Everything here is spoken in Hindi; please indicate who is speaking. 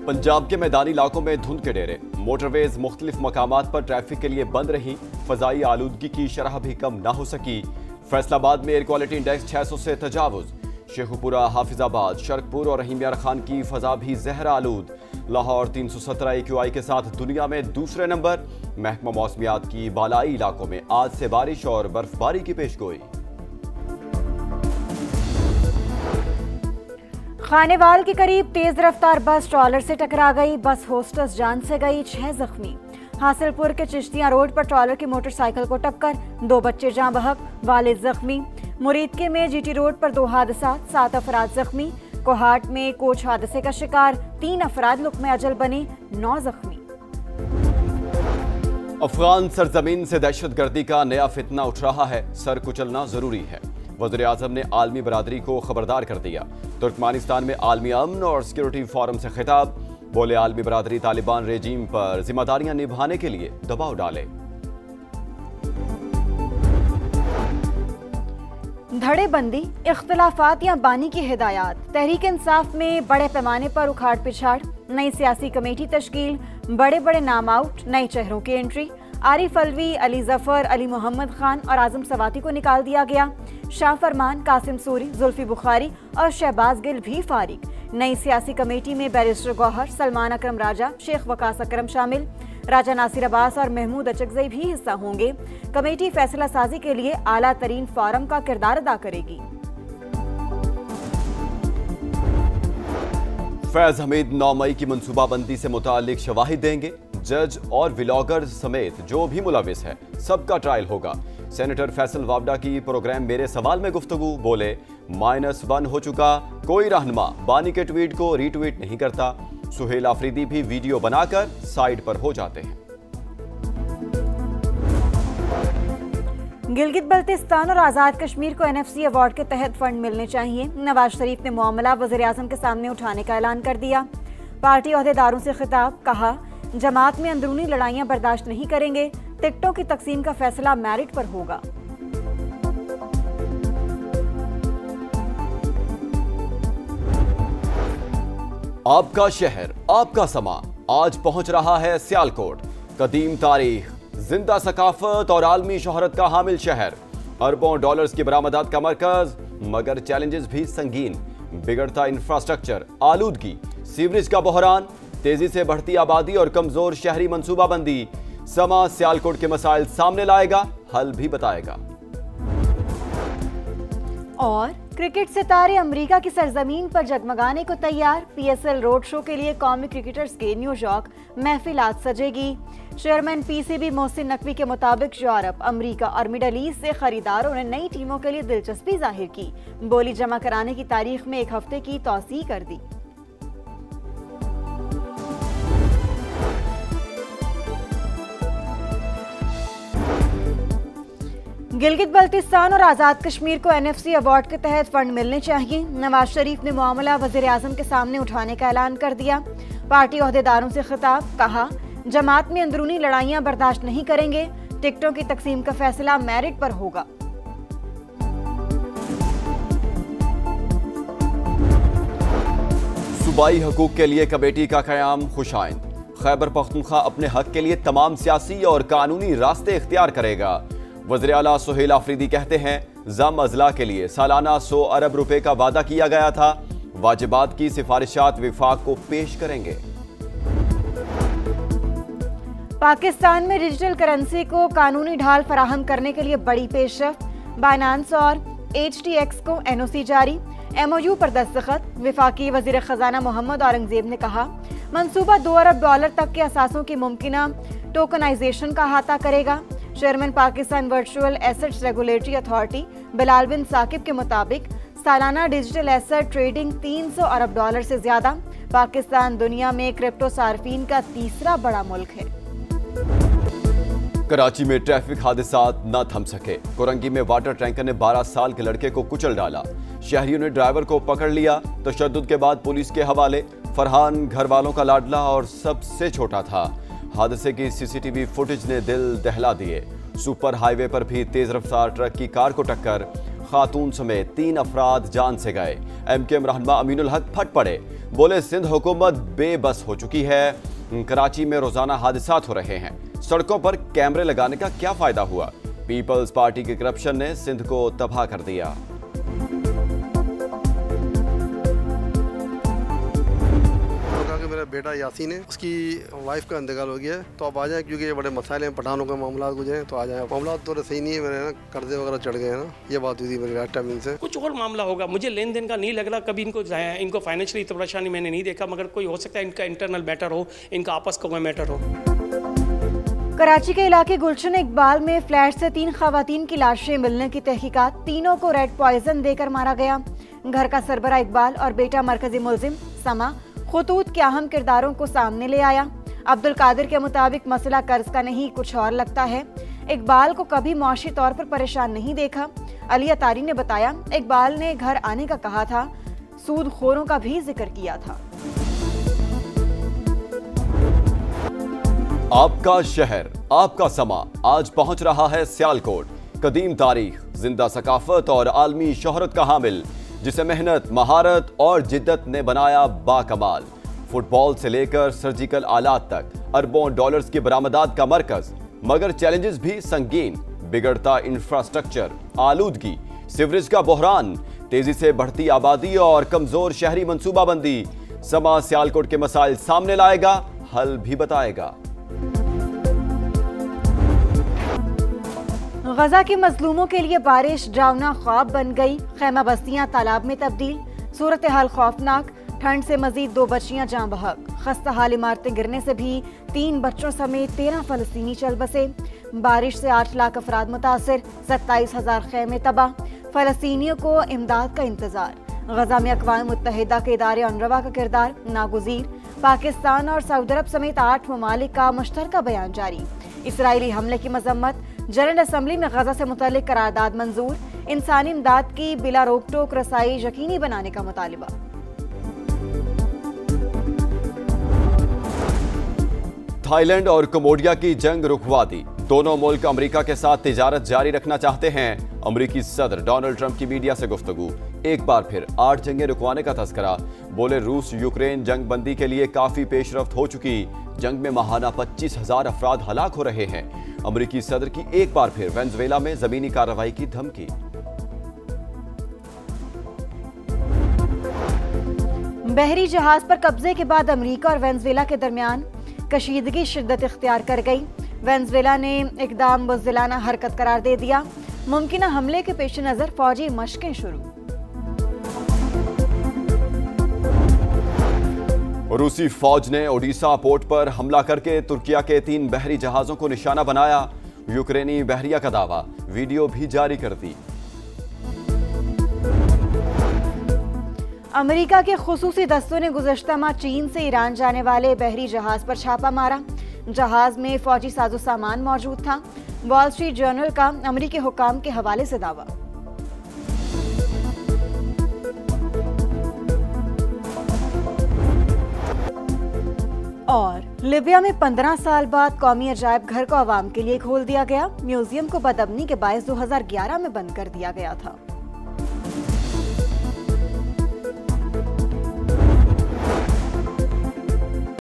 Speaker 1: पंजाब के मैदानी इलाकों में धुंध के डेरे, मोटरवेज मुख्तलिफ मकामात पर ट्रैफिक के लिए बंद रही। फजाई आलूदगी की शरह भी कम ना हो सकी। फैसलाबाद में एयर क्वालिटी इंडेक्स 600 से तजावुज। शेखुपुरा, हाफिजाबाद, शरकपुर और रहीम यार खान की फजा भी जहर आलूद। लाहौर 317 AQI के साथ दुनिया में दूसरे नंबर। महकमा मौसमियात की बालाई इलाकों में आज से बारिश और बर्फबारी की पेशगोई।
Speaker 2: खानेवाल के करीब तेज रफ्तार बस ट्रॉलर से टकरा गई। बस होस्टस जान से गई, 6 जख्मी। हासिलपुर के चिश्तियां रोड पर ट्रॉलर की मोटरसाइकिल को टक्कर, 2 बच्चे जाँ बहक, वालिद जख्मी। मुरीदके में GT रोड पर 2 हादसा, 7 अफराद जख्मी। कोहाट में कोच हादसे का शिकार, 3 अफराद लुक़्मे अजल बने, 9 जख्मी।
Speaker 1: अफगान सरजमीन से दहशतगर्दी का नया फितना उठ रहा है, सर कुचलना जरूरी है। वज़ीर आज़म ने आलमी बरादरी को खबरदार कर दिया। तुर्कमानिस्तान में आलमी अमन और सिक्योरिटी फोरम से खिताब, बोले आलमी बरादरी तालिबान रेजीम पर जिम्मेदारियां निभाने के लिए दबाव डाले।
Speaker 2: धड़ेबंदी, इख्तलाफात या बानी की हिदायत। तहरीक इंसाफ में बड़े पैमाने पर उखाड़ पिछाड़, नई सियासी कमेटी तश्कील, बड़े बड़े नाम आउट, नए चेहरों की एंट्री। आरिफ अलवी, अली जफर, अली मोहम्मद खान और आजम सवाती को निकाल दिया गया। शाह फरमान, कासिम सूरी, जुल्फी बुखारी और शहबाज गिल भी फारिग। नई सियासी कमेटी में बैरिस्टर गौहर, सलमान अकरम राजा, शेख वकास अकरम शामिल। राजा नासिर अब्बास और महमूद अचकजई भी हिस्सा होंगे। कमेटी फैसला साजी के लिए आला तरीन फोरम का किरदार अदा करेगी।
Speaker 1: फैज हमीद 9 मई की मनसूबाबंदी से मुतालिक शवाहिद देंगे। जज और व्लॉगर समेत जो भी मुलविस है सबका ट्रायल होगा। सेनेटर फैसल वावडा की प्रोग्राम मेरे सवाल में गुफ्तगू, बोले -1 हो चुका, कोई रहनुमा बानी के ट्वीट को रीट्वीट नहीं करता। सुहेल आफरीदी भी वीडियो बनाकर साइड पर हो जाते हैं।
Speaker 2: गिलगित बल्तिस्तान और आज़ाद कश्मीर को NFC अवार्ड के तहत फंड मिलने चाहिए। नवाज शरीफ ने मामला वज़ीर आज़म के सामने उठाने का ऐलान कर दिया। पार्टी ओहदेदारों से खिताब, कहा जमात में अंदरूनी लड़ाइयां बर्दाश्त नहीं करेंगे। टिकटों की तकसीम का फैसला मेरिट पर होगा।
Speaker 1: आपका शहर, आपका समा, आज पहुंच रहा है सियालकोट। कदीम तारीख, जिंदा सकाफत और आलमी शोहरत का हामिल शहर। अरबों डॉलर्स की बरामदात का मरकज, मगर चैलेंजेस भी संगीन। बिगड़ता इंफ्रास्ट्रक्चर, आलूदगी, सीवरेज का बहरान, तेजी से बढ़ती आबादी और कमजोर शहरी मंसूबाबंदी। समा सियालकोट के मसाइल सामने लाएगा, हल भी बताएगा।
Speaker 2: और क्रिकेट सितारे अमेरिका की सरजमीन पर जगमगाने को तैयार। PSL रोड शो के लिए कौमी क्रिकेटर्स के न्यूयॉर्क महफिल आज सजेगी। चेयरमैन PCB मोहसिन नकवी के मुताबिक यूरोप, अमेरिका और मिडल ईस्ट से खरीदारों ने नई टीमों के लिए दिलचस्पी जाहिर की। बोली जमा कराने की तारीख में 1 हफ्ते की तौसीह कर दी। गिलगित बल्तिस्तान और आज़ाद कश्मीर को NFC अवार्ड के तहत फंड मिलने चाहिए। नवाज शरीफ ने मामला वज़ीर आज़म के सामने उठाने का ऐलान कर दिया। पार्टी ओहदेदारों से खिताब, कहा जमात में अंदरूनी लड़ाइयां बर्दाश्त नहीं करेंगे। टिकटों की तकसीम का फैसला मेरिट पर होगा।
Speaker 1: सूबाई हकूक के लिए कमेटी का क़याम खुशाइंद। खैबर पख्तूनख्वा अपने हक के लिए तमाम सियासी और कानूनी रास्ते इख्तियार करेगा। वज़ीर आला सुहेल आफरीदी कहते हैं ज़म अज़ला के लिए सालाना 100 अरब रुपए का वादा किया गया था। वाजिबात की सिफारिशात विफाक को पेश करेंगे।
Speaker 2: पाकिस्तान में डिजिटल करेंसी को कानूनी ढाल फराहम करने के लिए बड़ी पेशरफ। बाइनेंस और HTX को NOC जारी। MOU पर दस्तखत। वफाकी वज़ीर ख़जाना मोहम्मद औरंगज़ेब ने कहा मंसूबा $2 अरब तक के असासों की मुमकिना टोकनाइजेशन का अहाता करेगा। Chairman Pakistan virtual assets regulatory authority Bilal bin Saqib के मुताबिक सालाना डिजिटल एसेट ट्रेडिंग $300 अरब से ज्यादा। पाकिस्तान दुनिया में क्रिप्टो सार्फिन का तीसरा बड़ा मुल्क है।
Speaker 1: कराची में ट्रैफिक हादसात न थम सके। कोरंगी में वाटर टैंकर ने 12 साल के लड़के को कुचल डाला। शहरियों ने ड्राइवर को पकड़ लिया। तशद्दुद के बाद पुलिस के हवाले। फरहान घर वालों का लाडला और सबसे छोटा था। हादसे की CCTV फुटेज ने दिल दहला दिए। सुपर हाईवे पर भी तेज रफ्तार ट्रक की कार को टक्कर। खातून समेत 3 अफराद जान से गए। MKM रहनुमा अमीनुल हक फट पड़े। बोले सिंध हुकूमत बेबस हो चुकी है। कराची में रोजाना हादसात हो रहे हैं, सड़कों पर कैमरे लगाने का क्या फायदा हुआ। पीपल्स पार्टी के करप्शन ने सिंध को तबाह कर दिया।
Speaker 3: मेरा बेटा यासीन है, उसकी वाइफ का इंतकाल हो गया है, तो अब आ जाए क्योंकि ये बड़े मसाइले हैं, पठानों के मामला कुछ हैं, तो आ जाए। मामला तो सही नहीं है, मेरे ना कर्जे वगैरह चढ़ गए हैं ना, ये बात हुई थी मेरे टाइमिंग से।
Speaker 4: कुछ और मामला होगा, मुझे लेन देन का नहीं लग रहा, कभी इनको फाइनेंशियली इतना परेशानी मैंने नहीं देखा, मगर कोई हो सकता है इनका इंटरनल मैटर हो, इनका आपस का कोई मैटर हो।
Speaker 2: कराची के इलाके गुलशन इकबाल में फ्लैट से 3 खवातीन की लाशें मिलने की तहकीकात, तीनों को रेड पॉइजन देकर मारा गया। घर का सरबरा इकबाल और बेटा मरकजी मुलजिम समा खुतूत के अहम किरदारों को सामने ले आया। अब्दुल कादिर के मुताबिक मसला कर्ज का नहीं, कुछ और लगता है। इकबाल को कभी मुआशी तौर पर परेशान नहीं देखा। अली अतारी ने बताया, इकबाल ने घर आने का कहा था, सूदखोरों का भी जिक्र किया था।
Speaker 1: आपका शहर, आपका समा आज पहुंच रहा है सियालकोट। कदीम तारीख, जिंदा सकाफत और आलमी शोहरत का हामिल, जिसे मेहनत, महारत और जिद्दत ने बनाया बाकमाल। फुटबॉल से लेकर सर्जिकल आलात तक अरबों डॉलर्स की बरामदात का मरकज, मगर चैलेंजेस भी संगीन। बिगड़ता इंफ्रास्ट्रक्चर, आलूदगी, सीवरेज का बहरान, तेजी से बढ़ती आबादी और कमजोर शहरी मंसूबाबंदी। समा सियालकोट के मसाइल सामने लाएगा, हल भी बताएगा।
Speaker 2: गजा के मजलूमों के लिए बारिश डरावना ख्वाब बन गई। खैमा बस्तियां तालाब में तब्दील, सूरत हाल खौफनाक। ठंड से मजीद 2 बच्चियां जान बहक। खस्ता हाल इमारतें गिरने से भी 3 बच्चों समेत 13 फलस्तीनी चल बसे। बारिश से 8 लाख अफराद मुतासिर, 27,000 खैमे तबाह। फलस्तीनियों को इमदाद का इंतजार। गजा में अक़वाम मुत्तहिदा के इदारे UNRWA का किरदार नागुज़ीर। पाकिस्तान और सऊदी अरब समेत 8 ममालिक का मुश्तरका बयान जारी। इसराइली हमले की मजम्मत। जनरल असम्बली में गजा से मुतल्लिक करारदाद मंजूर। इंसानी इमदाद की बिला रोक टोक रसाई यकीनी बनाने का मुतालिबा।
Speaker 1: थाईलैंड और कम्बोडिया की जंग रुकवा दी। दोनों मुल्क अमेरिका के साथ तिजारत जारी रखना चाहते हैं। अमेरिकी सदर डोनाल्ड ट्रंप की मीडिया से गुफ्तगू। एक बार फिर 8 जंगें रुकवाने का तस्करा। बोले रूस यूक्रेन जंग बंदी के लिए काफी पेशरफ्त हो चुकी। जंग में माहाना 25,000 अफराद हलाक हो रहे हैं। अमेरिकी सदर की एक बार फिर वेनेजुएला में जमीनी कार्रवाई की धमकी।
Speaker 2: बहरी जहाज पर कब्जे के बाद अमेरिका और वेनेजुएला के दरमियान कशीदगी शिद्दत इख्तियार कर गई। वेनेजुएला ने इकदाम बुज़दिलाना हरकत करार दे दिया। मुमकिन हमले के पेश नजर फौजी मशकें शुरू।
Speaker 1: रूसी फौज ने ओडिशा पोर्ट पर हमला करके तुर्किया के 3 बहरी जहाजों को निशाना बनाया। यूक्रेनी बहरिया का दावा, वीडियो भी जारी कर दी।
Speaker 2: अमेरिका के खुसूसी दस्तों ने गुज़श्ता माह चीन से ईरान जाने वाले बहरी जहाज पर छापा मारा। जहाज में फौजी साजो सामान मौजूद था। वॉल स्ट्रीट जर्नल का अमेरिकी हुकाम के हवाले से दावा। और लिबिया में 15 साल बाद कौमी अजायब घर को आवाम के लिए खोल दिया गया। म्यूजियम को बदअमनी के बायस 2011 में बंद कर दिया गया था।